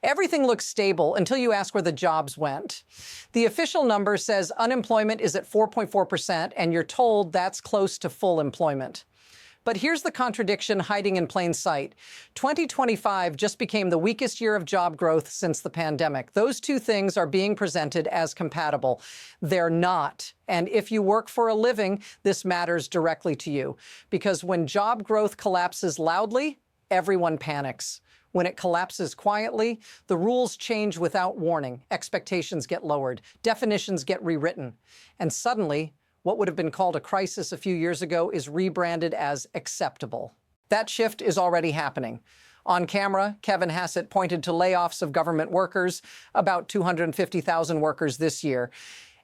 Everything looks stable until you ask where the jobs went. The official number says unemployment is at 4.4%, and you're told that's close to full employment. But here's the contradiction hiding in plain sight. 2025 just became the weakest year of job growth since the pandemic. Those two things are being presented as compatible. They're not. And if you work for a living, this matters directly to you. Because when job growth collapses loudly, everyone panics. When it collapses quietly, the rules change without warning. Expectations get lowered. Definitions get rewritten. And suddenly, what would have been called a crisis a few years ago is rebranded as acceptable. That shift is already happening. On camera, Kevin Hassett pointed to layoffs of government workers, about 250,000 workers this year,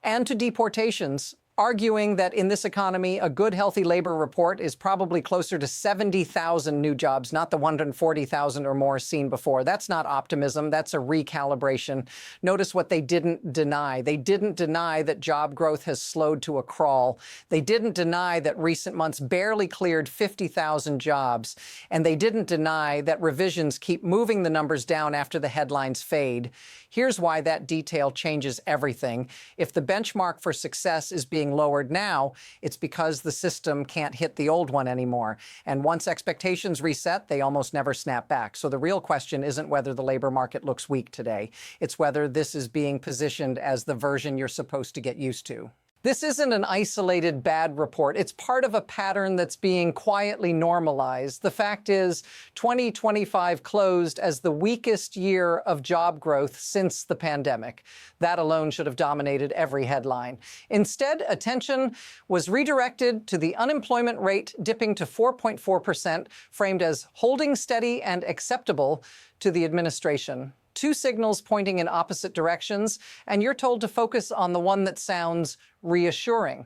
and to deportations, arguing that in this economy, a good, healthy labor report is probably closer to 70,000 new jobs, not the 140,000 or more seen before. That's not optimism. That's a recalibration. Notice what they didn't deny. They didn't deny that job growth has slowed to a crawl. They didn't deny that recent months barely cleared 50,000 jobs. And they didn't deny that revisions keep moving the numbers down after the headlines fade. Here's why that detail changes everything. If the benchmark for success is being lowered now, it's because the system can't hit the old one anymore. And once expectations reset, they almost never snap back. So the real question isn't whether the labor market looks weak today. It's whether this is being positioned as the version you're supposed to get used to. This isn't an isolated bad report. It's part of a pattern that's being quietly normalized. The fact is, 2025 closed as the weakest year of job growth since the pandemic. That alone should have dominated every headline. Instead, attention was redirected to the unemployment rate dipping to 4.4%, framed as holding steady and acceptable to the administration. Two signals pointing in opposite directions, and you're told to focus on the one that sounds reassuring.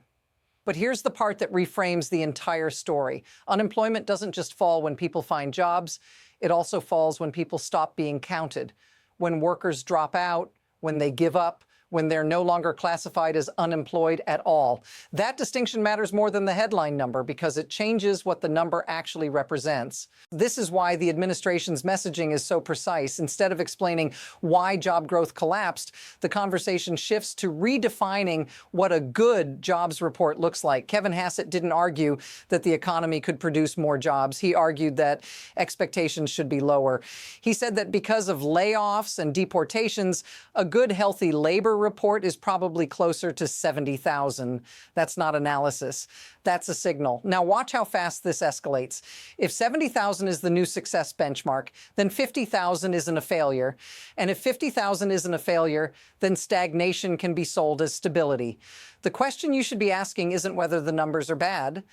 But here's the part that reframes the entire story. Unemployment doesn't just fall when people find jobs, it also falls when people stop being counted, when workers drop out, when they give up, when they're no longer classified as unemployed at all. That distinction matters more than the headline number because it changes what the number actually represents. This is why the administration's messaging is so precise. Instead of explaining why job growth collapsed, the conversation shifts to redefining what a good jobs report looks like. Kevin Hassett didn't argue that the economy could produce more jobs. He argued that expectations should be lower. He said that because of layoffs and deportations, a good, healthy labor report is probably closer to 70,000. That's not analysis. That's a signal. Now watch how fast this escalates. If 70,000 is the new success benchmark, then 50,000 isn't a failure. And if 50,000 isn't a failure, then stagnation can be sold as stability. The question you should be asking isn't whether the numbers are bad.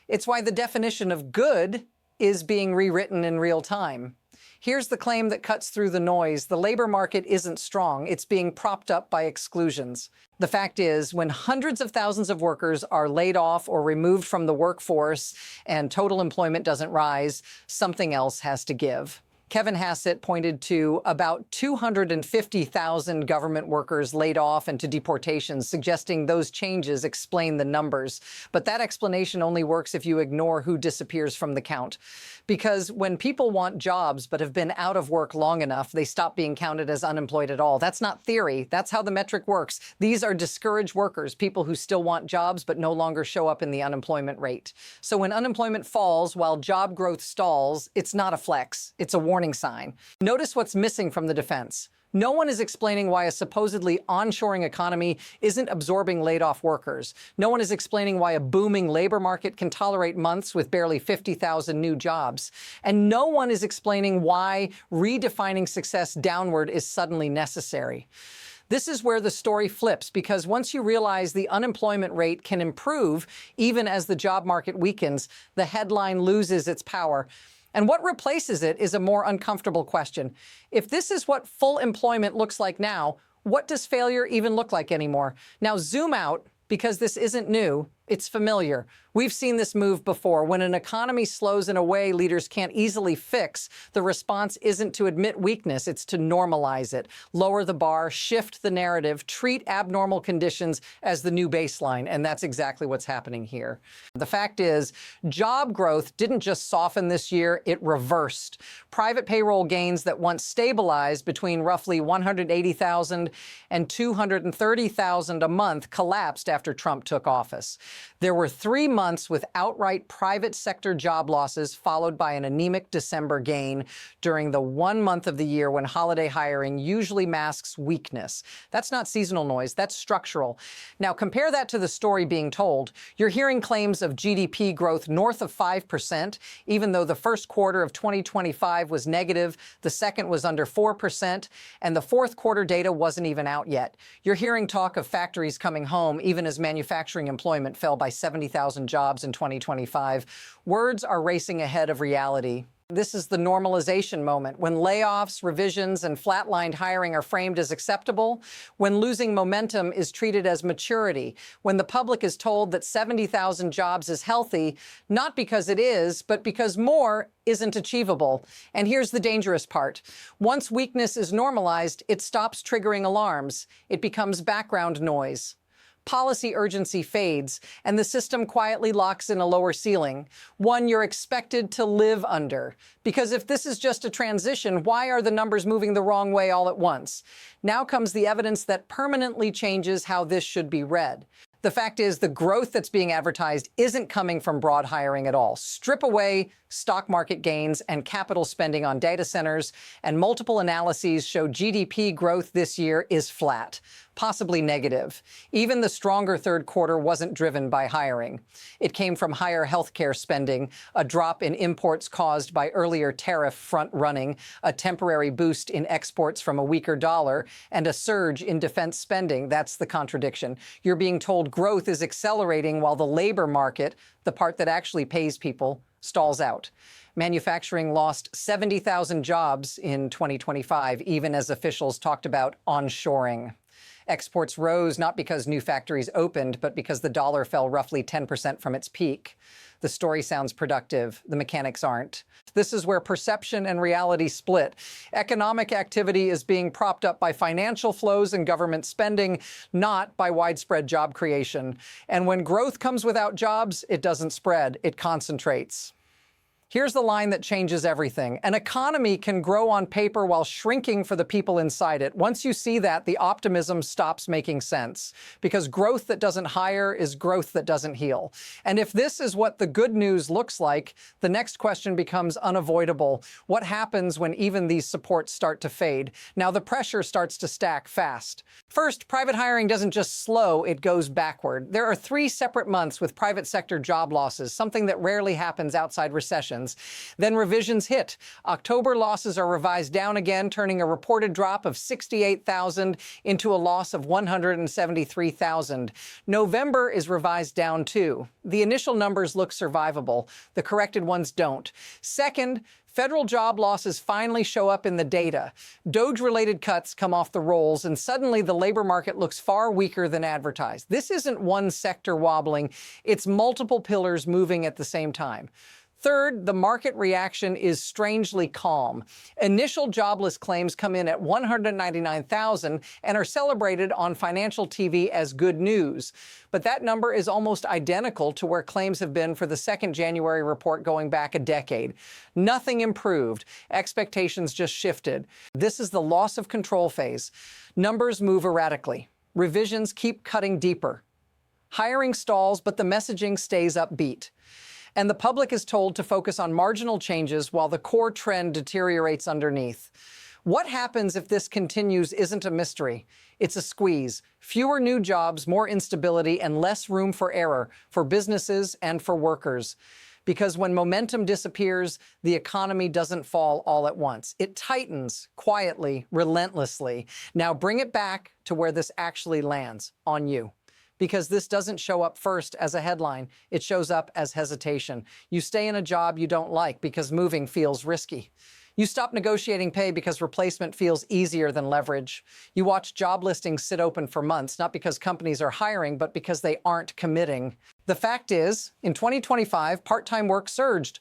It's why the definition of good is being rewritten in real time. Here's the claim that cuts through the noise. The labor market isn't strong. It's being propped up by exclusions. The fact is, when hundreds of thousands of workers are laid off or removed from the workforce and total employment doesn't rise, something else has to give. Kevin Hassett pointed to about 250,000 government workers laid off and to deportations, suggesting those changes explain the numbers. But that explanation only works if you ignore who disappears from the count. Because when people want jobs but have been out of work long enough, they stop being counted as unemployed at all. That's not theory. That's how the metric works. These are discouraged workers, people who still want jobs but no longer show up in the unemployment rate. So when unemployment falls while job growth stalls, it's not a flex. It's a warning sign. Notice what's missing from the defense. No one is explaining why a supposedly onshoring economy isn't absorbing laid-off workers. No one is explaining why a booming labor market can tolerate months with barely 50,000 new jobs. And no one is explaining why redefining success downward is suddenly necessary. This is where the story flips, because once you realize the unemployment rate can improve even as the job market weakens, the headline loses its power. And what replaces it is a more uncomfortable question. If this is what full employment looks like now, what does failure even look like anymore? Now zoom out, because this isn't new, It's familiar. We've seen this move before. When an economy slows in a way leaders can't easily fix, the response isn't to admit weakness, it's to normalize it, lower the bar, shift the narrative, treat abnormal conditions as the new baseline, and that's exactly what's happening here. The fact is, job growth didn't just soften this year, it reversed. Private payroll gains that once stabilized between roughly 180,000 and 230,000 a month collapsed after Trump took office. There were 3 months with outright private sector job losses, followed by an anemic December gain during the 1 month of the year when holiday hiring usually masks weakness. That's not seasonal noise, that's structural. Now compare that to the story being told. You're hearing claims of GDP growth north of 5%, even though the first quarter of 2025 was negative, the second was under 4%, and the fourth quarter data wasn't even out yet. You're hearing talk of factories coming home, even as manufacturing employment fell by 70,000 jobs in 2025. Words are racing ahead of reality. This is the normalization moment, when layoffs, revisions, and flatlined hiring are framed as acceptable, when losing momentum is treated as maturity, when the public is told that 70,000 jobs is healthy, not because it is, but because more isn't achievable. And here's the dangerous part. Once weakness is normalized, it stops triggering alarms. It becomes background noise. Policy urgency fades, and the system quietly locks in a lower ceiling, one you're expected to live under. Because if this is just a transition, why are the numbers moving the wrong way all at once? Now comes the evidence that permanently changes how this should be read. The fact is, the growth that's being advertised isn't coming from broad hiring at all. Strip away stock market gains and capital spending on data centers, and multiple analyses show GDP growth this year is flat, possibly negative. Even the stronger third quarter wasn't driven by hiring. It came from higher healthcare spending, a drop in imports caused by earlier tariff front-running, a temporary boost in exports from a weaker dollar, and a surge in defense spending. That's the contradiction. You're being told growth is accelerating while the labor market, the part that actually pays people, stalls out. Manufacturing lost 70,000 jobs in 2025, even as officials talked about onshoring. Exports rose not because new factories opened, but because the dollar fell roughly 10% from its peak. The story sounds productive. The mechanics aren't. This is where perception and reality split. Economic activity is being propped up by financial flows and government spending, not by widespread job creation. And when growth comes without jobs, it doesn't spread, it concentrates. Here's the line that changes everything. An economy can grow on paper while shrinking for the people inside it. Once you see that, the optimism stops making sense, because growth that doesn't hire is growth that doesn't heal. And if this is what the good news looks like, the next question becomes unavoidable. What happens when even these supports start to fade? Now the pressure starts to stack fast. First, private hiring doesn't just slow, it goes backward. There are 3 separate months with private sector job losses, something that rarely happens outside recessions. Then revisions hit. October losses are revised down again, turning a reported drop of 68,000 into a loss of 173,000. November is revised down too. The initial numbers look survivable. The corrected ones don't. Second, federal job losses finally show up in the data. DOGE-related cuts come off the rolls, and suddenly the labor market looks far weaker than advertised. This isn't one sector wobbling, it's multiple pillars moving at the same time. Third, the market reaction is strangely calm. Initial jobless claims come in at 199,000 and are celebrated on financial TV as good news. But that number is almost identical to where claims have been for the second January report going back a decade. Nothing improved. Expectations just shifted. This is the loss of control phase. Numbers move erratically. Revisions keep cutting deeper. Hiring stalls, but the messaging stays upbeat. And the public is told to focus on marginal changes while the core trend deteriorates underneath. What happens if this continues isn't a mystery. It's a squeeze. Fewer new jobs, more instability, and less room for error for businesses and for workers. Because when momentum disappears, the economy doesn't fall all at once. It tightens quietly, relentlessly. Now bring it back to where this actually lands, on you. Because this doesn't show up first as a headline, it shows up as hesitation. You stay in a job you don't like because moving feels risky. You stop negotiating pay because replacement feels easier than leverage. You watch job listings sit open for months, not because companies are hiring, but because they aren't committing. The fact is, in 2025, part-time work surged.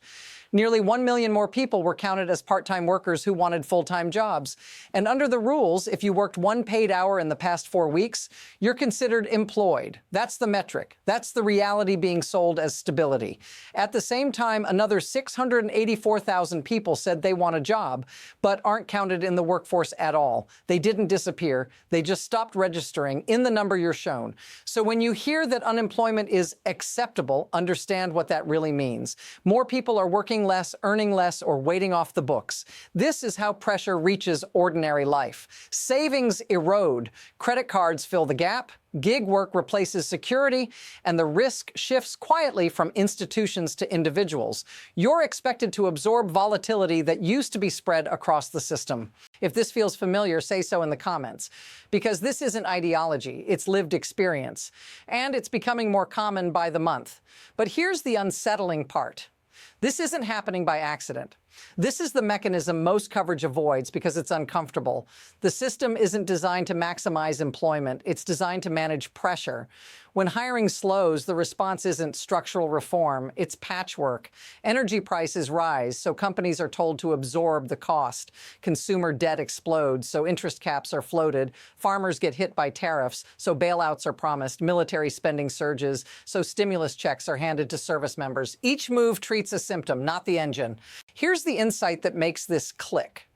Nearly 1 million more people were counted as part-time workers who wanted full-time jobs. And under the rules, if you worked 1 paid hour in the past 4 weeks, you're considered employed. That's the metric. That's the reality being sold as stability. At the same time, another 684,000 people said they want a job, but aren't counted in the workforce at all. They didn't disappear. They just stopped registering in the number you're shown. So when you hear that unemployment is acceptable, understand what that really means. More people are working less, earning less, or waiting off the books. This is how pressure reaches ordinary life. Savings erode, credit cards fill the gap, gig work replaces security, and the risk shifts quietly from institutions to individuals. You're expected to absorb volatility that used to be spread across the system. If this feels familiar, say so in the comments, because this isn't ideology, it's lived experience, and it's becoming more common by the month. But here's the unsettling part. This isn't happening by accident. This is the mechanism most coverage avoids because it's uncomfortable. The system isn't designed to maximize employment. It's designed to manage pressure. When hiring slows, the response isn't structural reform, it's patchwork. Energy prices rise, so companies are told to absorb the cost. Consumer debt explodes, so interest caps are floated. Farmers get hit by tariffs, so bailouts are promised. Military spending surges, so stimulus checks are handed to service members. Each move treats a symptom, not the engine. Here's the insight that makes this click.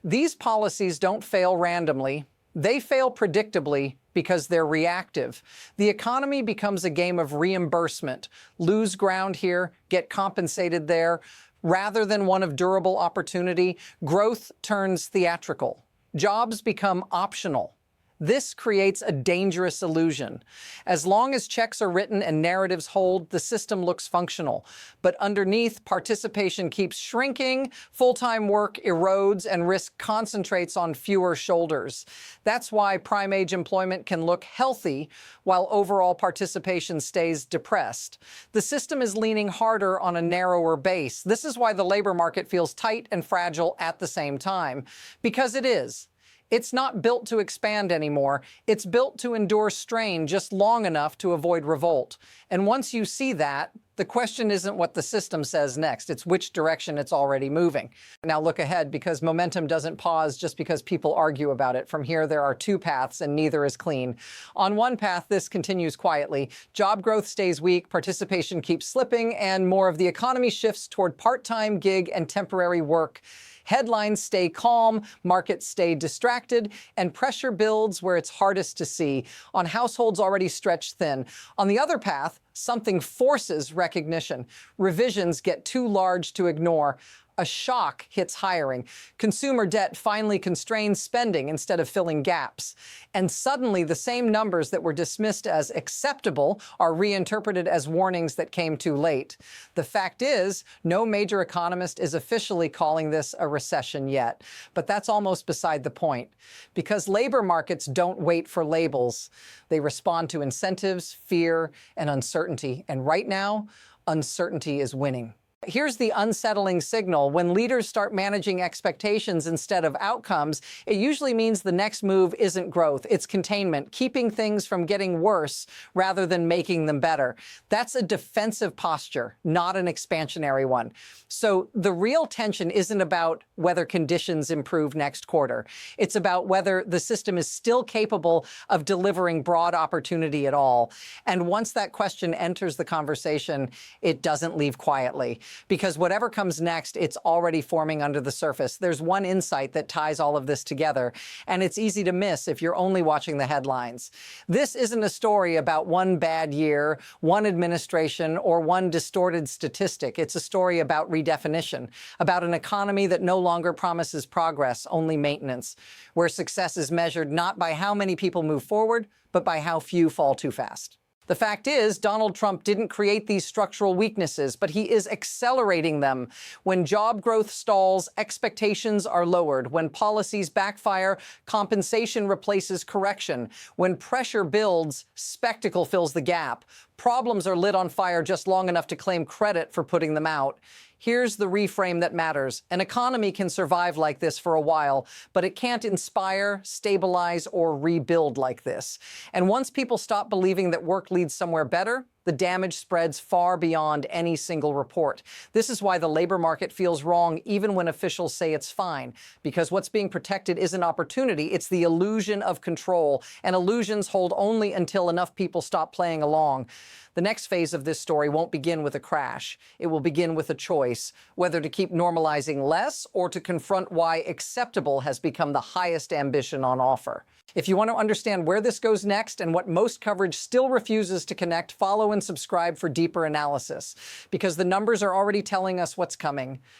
These policies don't fail randomly. They fail predictably because they're reactive. The economy becomes a game of reimbursement. Lose ground here, get compensated there. Rather than one of durable opportunity, growth turns theatrical. Jobs become optional. This creates a dangerous illusion. As long as checks are written and narratives hold, the system looks functional. But underneath, participation keeps shrinking, full-time work erodes, and risk concentrates on fewer shoulders. That's why prime-age employment can look healthy while overall participation stays depressed. The system is leaning harder on a narrower base. This is why the labor market feels tight and fragile at the same time. Because it is. It's not built to expand anymore. It's built to endure strain just long enough to avoid revolt. And once you see that, the question isn't what the system says next. It's which direction it's already moving. Now look ahead, because momentum doesn't pause just because people argue about it. From here, there are 2 paths, and neither is clean. On one path, this continues quietly. Job growth stays weak, participation keeps slipping, and more of the economy shifts toward part-time, gig, and temporary work. Headlines stay calm, markets stay distracted, and pressure builds where it's hardest to see, on households already stretched thin. On the other path, something forces recognition. Revisions get too large to ignore. A shock hits hiring. Consumer debt finally constrains spending instead of filling gaps. And suddenly, the same numbers that were dismissed as acceptable are reinterpreted as warnings that came too late. The fact is, no major economist is officially calling this a recession yet. But that's almost beside the point. Because labor markets don't wait for labels. They respond to incentives, fear, and uncertainty. And right now, uncertainty is winning. Here's the unsettling signal. When leaders start managing expectations instead of outcomes, it usually means the next move isn't growth, it's containment, keeping things from getting worse rather than making them better. That's a defensive posture, not an expansionary one. So the real tension isn't about whether conditions improve next quarter. It's about whether the system is still capable of delivering broad opportunity at all. And once that question enters the conversation, it doesn't leave quietly. Because whatever comes next, it's already forming under the surface. There's one insight that ties all of this together, and it's easy to miss if you're only watching the headlines. This isn't a story about one bad year, one administration, or one distorted statistic. It's a story about redefinition, about an economy that no longer promises progress, only maintenance, where success is measured not by how many people move forward, but by how few fall too fast. The fact is, Donald Trump didn't create these structural weaknesses, but he is accelerating them. When job growth stalls, expectations are lowered. When policies backfire, compensation replaces correction. When pressure builds, spectacle fills the gap. Problems are lit on fire just long enough to claim credit for putting them out. Here's the reframe that matters. An economy can survive like this for a while, but it can't inspire, stabilize, or rebuild like this. And once people stop believing that work leads somewhere better, the the damage spreads far beyond any single report. This is why the labor market feels wrong even when officials say it's fine, because what's being protected isn't opportunity, it's the illusion of control, and illusions hold only until enough people stop playing along. The next phase of this story won't begin with a crash. It will begin with a choice, whether to keep normalizing less or to confront why acceptable has become the highest ambition on offer. If you want to understand where this goes next and what most coverage still refuses to connect, follow and subscribe for deeper analysis, because the numbers are already telling us what's coming.